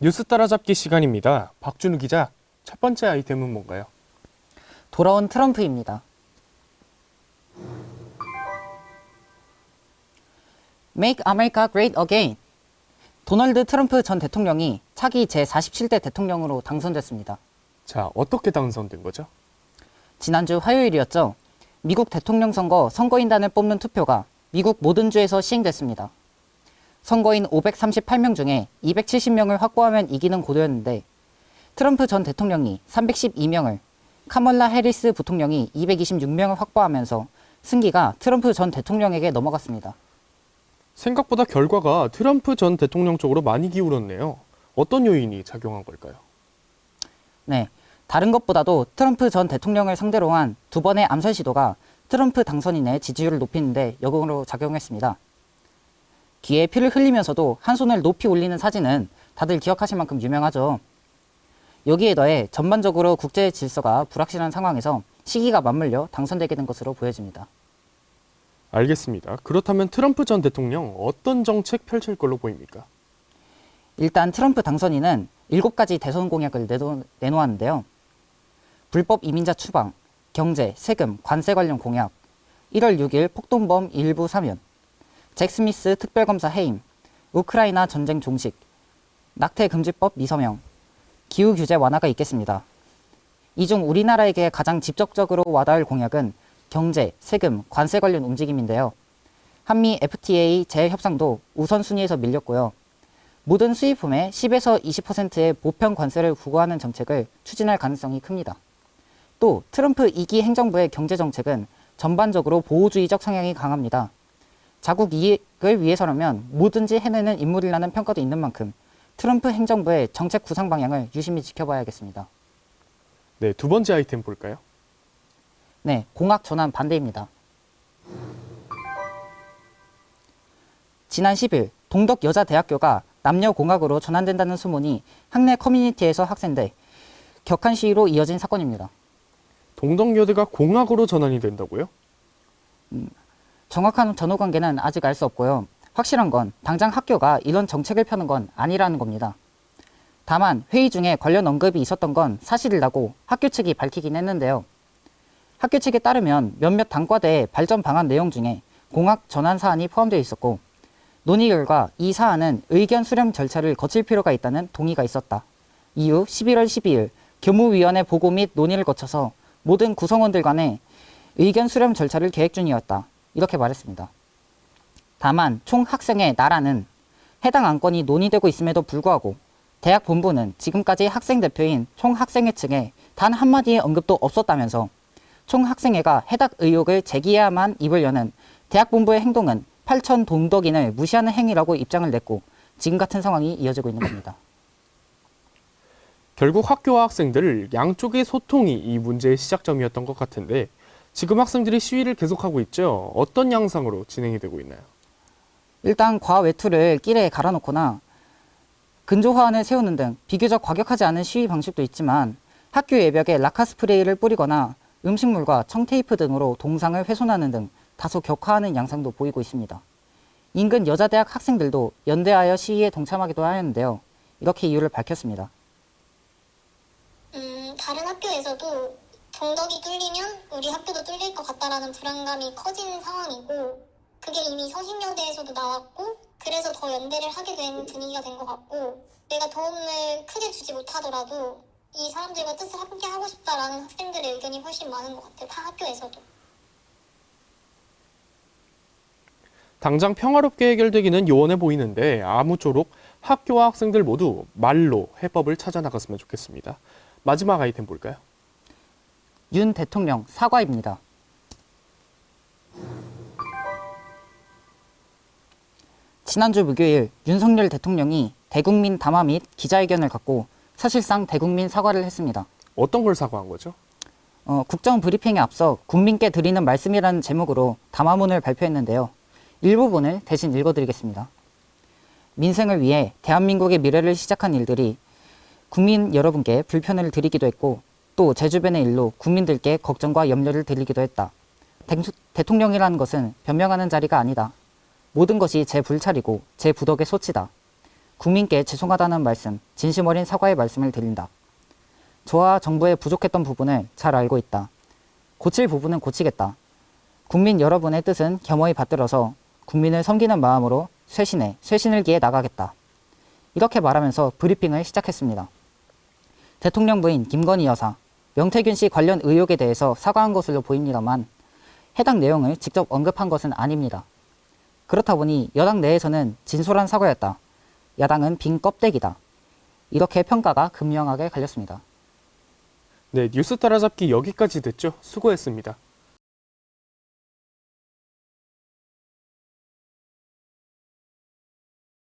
뉴스 따라잡기 시간입니다. 박준우 기자, 첫 번째 아이템은 뭔가요? 돌아온 트럼프입니다. Make America Great Again. 도널드 트럼프 전 대통령이 차기 제47대 대통령으로 당선됐습니다. 자, 어떻게 당선된 거죠? 지난주 화요일이었죠. 미국 대통령 선거 선거인단을 뽑는 투표가 미국 모든 주에서 시행됐습니다. 선거인 538명 중에 270명을 확보하면 이기는 고도였는데 트럼프 전 대통령이 312명을, 카멀라 해리스 부통령이 226명을 확보하면서 승기가 트럼프 전 대통령에게 넘어갔습니다. 생각보다 결과가 트럼프 전 대통령 쪽으로 많이 기울었네요. 어떤 요인이 작용한 걸까요? 네, 다른 것보다도 트럼프 전 대통령을 상대로 한 두 번의 암살 시도가 트럼프 당선인의 지지율을 높이는데 역으로 작용했습니다. 귀에 피를 흘리면서도 한 손을 높이 올리는 사진은 다들 기억하실 만큼 유명하죠. 여기에 더해 전반적으로 국제 질서가 불확실한 상황에서 시기가 맞물려 당선되게 된 것으로 보여집니다. 알겠습니다. 그렇다면 트럼프 전 대통령 어떤 정책 펼칠 걸로 보입니까? 일단 트럼프 당선인은 7가지 대선 공약을 내놓았는데요. 불법 이민자 추방, 경제, 세금, 관세 관련 공약, 1월 6일 폭동범 일부 사면, 잭 스미스 특별검사 해임, 우크라이나 전쟁 종식, 낙태 금지법 미서명, 기후 규제 완화가 있겠습니다. 이 중 우리나라에게 가장 직접적으로 와닿을 공약은 경제, 세금, 관세 관련 움직임인데요. 한미 FTA 재협상도 우선순위에서 밀렸고요. 모든 수입품에 10에서 20%의 보편 관세를 부과하는 정책을 추진할 가능성이 큽니다. 또 트럼프 2기 행정부의 경제정책은 전반적으로 보호주의적 성향이 강합니다. 자국 이익을 위해서라면 뭐든지 해내는 인물이라는 평가도 있는 만큼 트럼프 행정부의 정책 구상 방향을 유심히 지켜봐야겠습니다. 네, 두 번째 아이템 볼까요? 네, 공학 전환 반대입니다. 지난 10일 동덕 여자대학교가 남녀공학으로 전환된다는 소문이 학내 커뮤니티에서 확산돼 격한 시위로 이어진 사건입니다. 동덕여대가 공학으로 전환이 된다고요? 정확한 전후 관계는 아직 알 수 없고요. 확실한 건 당장 학교가 이런 정책을 펴는 건 아니라는 겁니다. 다만 회의 중에 관련 언급이 있었던 건 사실이라고 학교 측이 밝히긴 했는데요. 학교 측에 따르면 몇몇 단과대의 발전 방안 내용 중에 공학 전환 사안이 포함되어 있었고 논의 결과 이 사안은 의견 수렴 절차를 거칠 필요가 있다는 동의가 있었다. 이후 11월 12일 교무위원회 보고 및 논의를 거쳐서 모든 구성원들 간에 의견 수렴 절차를 계획 중이었다. 이렇게 말했습니다. 다만 총 학생의 나라는 해당 안건이 논의되고 있음에도 불구하고 대학 본부는 지금까지 학생 대표인 총학생회 측에 단 한마디의 언급도 없었다면서 총학생회가 해당 의혹을 제기해야만 입을 여는 대학 본부의 행동은 8천 동덕인을 무시하는 행위라고 입장을 냈고 지금 같은 상황이 이어지고 있는 겁니다. 결국 학교와 학생들 양쪽의 소통이 이 문제의 시작점이었던 것 같은데 지금 학생들이 시위를 계속하고 있죠. 어떤 양상으로 진행이 되고 있나요? 일단 과외투를 길에 갈아놓거나 근조화환을 세우는 등 비교적 과격하지 않은 시위 방식도 있지만 학교 외벽에 라카 스프레이를 뿌리거나 음식물과 청테이프 등으로 동상을 훼손하는 등 다소 격화하는 양상도 보이고 있습니다. 인근 여자대학 학생들도 연대하여 시위에 동참하기도 하였는데요. 이렇게 이유를 밝혔습니다. 다른 학교에서도 동덕이 뚫리면 우리 학교도 뚫릴 것 같다라는 불안감이 커진 상황이고 그게 이미 서신여대에서도 나왔고 그래서 더 연대를 하게 된 분위기가 된 것 같고 내가 도움을 크게 주지 못하더라도 이 사람들과 뜻을 함께 하고 싶다라는 학생들의 의견이 훨씬 많은 것 같아요. 타 학교에서도. 당장 평화롭게 해결되기는 요원해 보이는데 아무쪼록 학교와 학생들 모두 말로 해법을 찾아 나갔으면 좋겠습니다. 마지막 아이템 볼까요? 윤 대통령 사과입니다. 지난주 목요일 윤석열 대통령이 대국민 담화 및 기자회견을 갖고 사실상 대국민 사과를 했습니다. 어떤 걸 사과한 거죠? 국정 브리핑에 앞서 국민께 드리는 말씀이라는 제목으로 담화문을 발표했는데요. 일부분을 대신 읽어드리겠습니다. 민생을 위해 대한민국의 미래를 시작한 일들이 국민 여러분께 불편을 드리기도 했고 또 제 주변의 일로 국민들께 걱정과 염려를 드리기도 했다. 대통령이라는 것은 변명하는 자리가 아니다. 모든 것이 제 불찰이고 제 부덕의 소치다. 국민께 죄송하다는 말씀, 진심 어린 사과의 말씀을 드린다. 저와 정부의 부족했던 부분을 잘 알고 있다. 고칠 부분은 고치겠다. 국민 여러분의 뜻은 겸허히 받들어서 국민을 섬기는 마음으로 쇄신을 기해 나가겠다. 이렇게 말하면서 브리핑을 시작했습니다. 대통령 부인 김건희 여사, 명태균 씨 관련 의혹에 대해서 사과한 것으로 보입니다만 해당 내용을 직접 언급한 것은 아닙니다. 그렇다 보니 여당 내에서는 진솔한 사과였다. 야당은 빈 껍데기다. 이렇게 평가가 극명하게 갈렸습니다. 네, 뉴스 따라잡기 여기까지 됐죠. 수고했습니다.